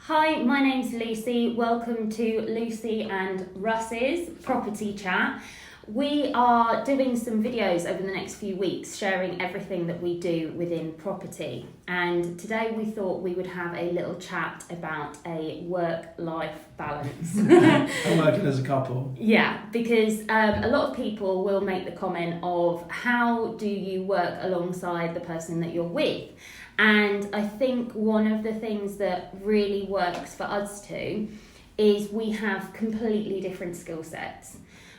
Hi, my name's Lucy. Welcome to Lucy and Russ's Property Chat. We are doing some videos over the next few weeks sharing everything that we do within property. And today we thought we would have a little chat about a work-life balance. And working as a couple. Yeah, because a lot of people will make the comment of how do you work alongside the person that you're with? And I think one of the things that really works for us two is we have completely different skill sets.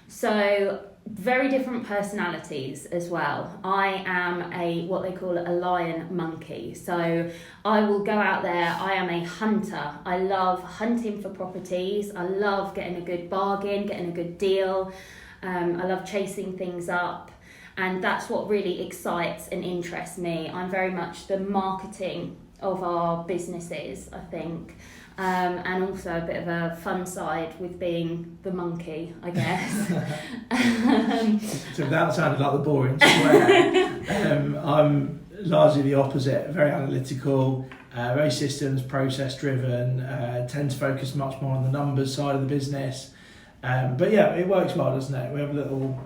So very different personalities as well. I am what they call a lion monkey. So I will go out there, I am a hunter. I love hunting for properties. I love getting a good bargain, getting a good deal. I love chasing things up. And that's what really excites and interests me. I'm very much the marketing of our businesses, I think. And also a bit of a fun side with being the monkey, I guess. So that sounded like the boring square. I'm largely the opposite, very analytical, very systems, process driven, tend to focus much more on the numbers side of the business. But yeah, it works well, doesn't it? We have a little...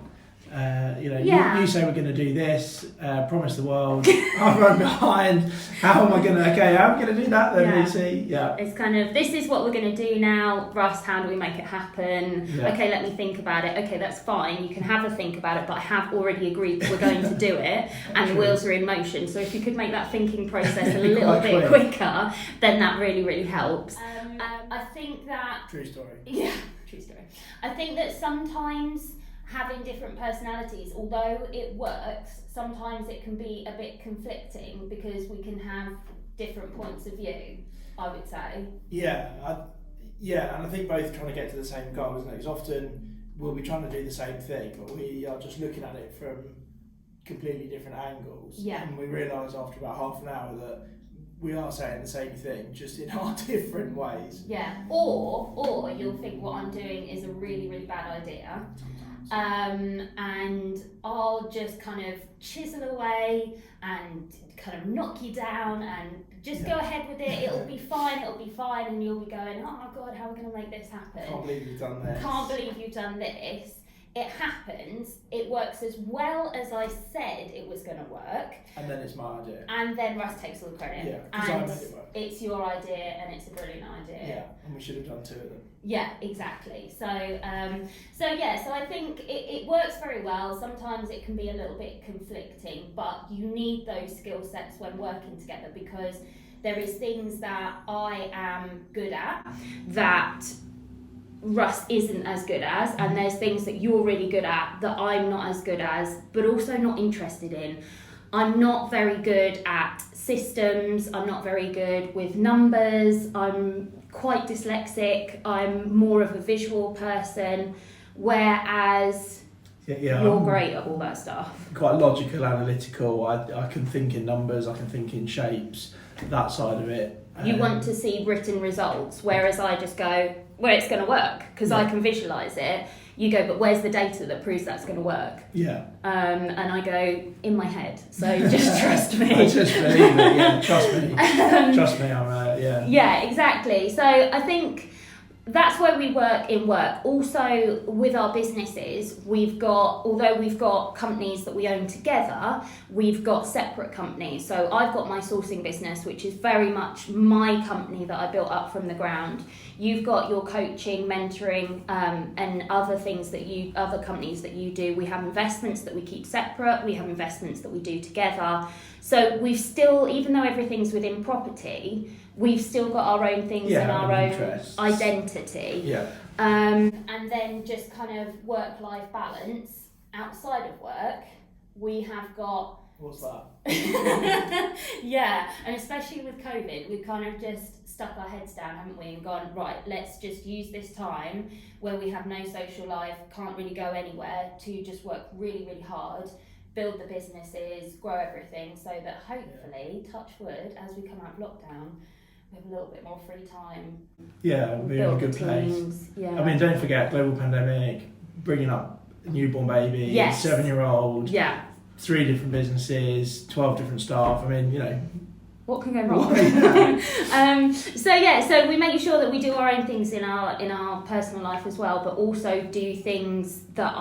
You say we're going to do this, promise the world, I run behind, how am I going to do that then, Lucy? Yeah. It's kind of, this is what we're going to do now, Russ, how do we make it happen? Yeah. Okay, let me think about it. Okay, that's fine, you can have a think about it, but I have already agreed that we're going to do it, and the wheels are in motion. So if you could make that thinking process a little bit quicker, then that really, really helps. I think that... True story. Yeah, true story. I think that sometimes... having different personalities, although it works, sometimes it can be a bit conflicting because we can have different points of view, I would say. And I think both trying to get to the same goal, isn't it? Because often we'll be trying to do the same thing, but we are just looking at it from completely different angles. Yeah. And we realise after about half an hour that we are saying the same thing, just in our different ways. Yeah. Or you'll think what I'm doing is a really, really bad idea. And I'll just kind of chisel away and kind of knock you down and just go ahead with it. It'll be fine, and you'll be going, oh my God, how are we going to make this happen? Can't believe you've done this. Can't believe you've done this. It happens, it works as well as I said it was going to work. And then it's my idea. And then Russ takes all the credit. Yeah, and I made it work. It's your idea and it's a brilliant idea. Yeah, and we should have done two of them. Yeah, exactly. So I think it works very well. Sometimes it can be a little bit conflicting, but you need those skill sets when working together because there is things that I am good at that Russ isn't as good as, and there's things that you're really good at that I'm not as good as, but also not interested in. I'm not very good at systems, I'm not very good with numbers, I'm quite dyslexic, I'm more of a visual person, whereas you're great at all that stuff. Quite logical, analytical, I can think in numbers, I can think in shapes, that side of it. You want to see written results, whereas I just go, well, it's going to work because I can visualise it. You go, but where's the data that proves that's going to work? Yeah. And I go, in my head. So just trust me. I just believe it. Yeah, trust me. Trust me. Yeah. Yeah, exactly. So I think that's where we work in work. Also, with our businesses, although we've got companies that we own together, we've got separate companies. So I've got my sourcing business, which is very much my company that I built up from the ground. You've got your coaching, mentoring, and other companies that you do. We have investments that we keep separate. We have investments that we do together. So we've still, even though everything's within property, we've still got our own things and our own identity. Yeah. And then just kind of work-life balance outside of work, we have got... What's that? Yeah, and especially with COVID, we've kind of just stuck our heads down, haven't we, and gone, right, let's just use this time where we have no social life, can't really go anywhere, to just work really, really hard, build the businesses, grow everything, so that hopefully, touch wood, as we come out of lockdown, we have a little bit more free time. Yeah, we'll be in a good place. Yeah. I mean, don't forget, global pandemic, bringing up a newborn baby, 7-year-old, 3 different businesses, 12 different staff. I mean, What can go wrong? So we make sure that we do our own things in our personal life as well, but also do things that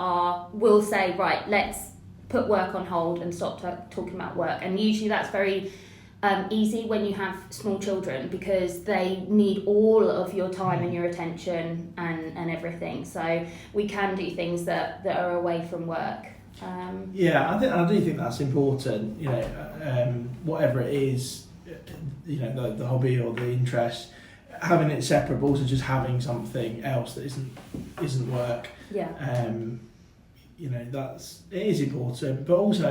we'll say, right, let's put work on hold and stop talking about work. And usually that's very easy when you have small children, because they need all of your time and your attention and everything. So we can do things that are away from work. I do think that's important. Whatever it is, the hobby or the interest, having it separate, but also just having something else that isn't work. It is important, but also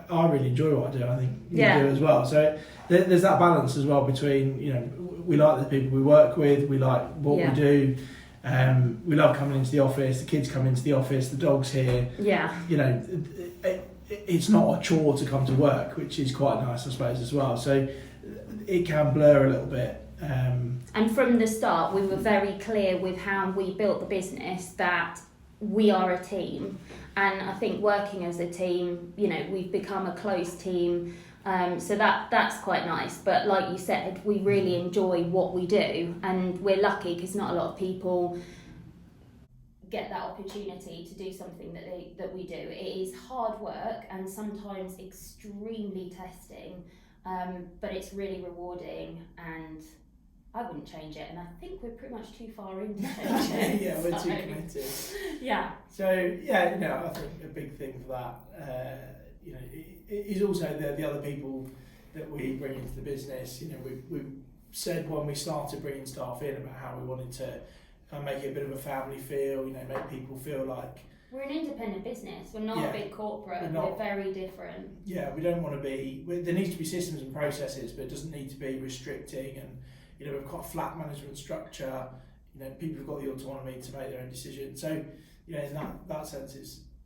I really enjoy what I do. I think you do as well. So there's that balance as well between, we like the people we work with, we like what we do. We love coming into the office, the kids come into the office, the dog's here. It's not a chore to come to work, which is quite nice, I suppose, as well. So it can blur a little bit. And from the start, we were very clear with how we built the business that we are a team. And I think working as a team, we've become a close team. So that's quite nice. But like you said, we really enjoy what we do, and we're lucky because not a lot of people get that opportunity to do something that we do. It is hard work and sometimes extremely testing, but it's really rewarding, and I wouldn't change it, and I think we're pretty much too far into it. Yeah, we're too committed. Yeah. So I think a big thing for that, is also the other people that we bring into the business. We've said when we started bringing staff in about how we wanted to make it a bit of a family feel. Make people feel like we're an independent business. We're not a big corporate. We're very different. Yeah, we don't want to be. There needs to be systems and processes, but it doesn't need to be restricting. And we've got a flat management structure. People have got the autonomy to make their own decisions. So in that sense,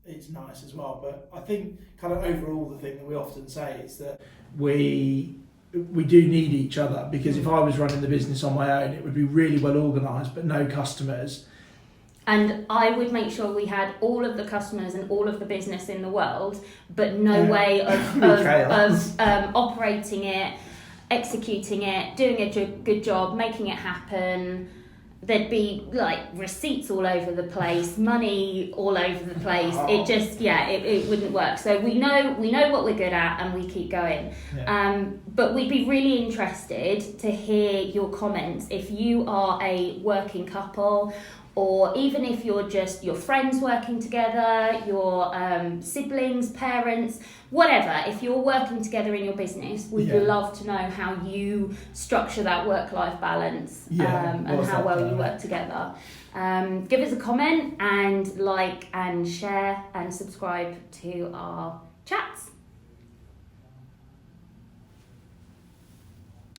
it's nice as well. But I think kind of overall, the thing that we often say is that we do need each other, because if I was running the business on my own, it would be really well organised, but no customers. And I would make sure we had all of the customers and all of the business in the world, but no way of operating it, executing it, doing a good job, making it happen. There'd be like receipts all over the place, money all over the place. It just, it wouldn't work. So we know what we're good at, and we keep going. But we'd be really interested to hear your comments. If you are a working couple, or even if you're just your friends working together, your siblings, parents, whatever, if you're working together in your business, we'd love to know how you structure that work-life balance, and how well you work together. Give us a comment and like and share and subscribe to our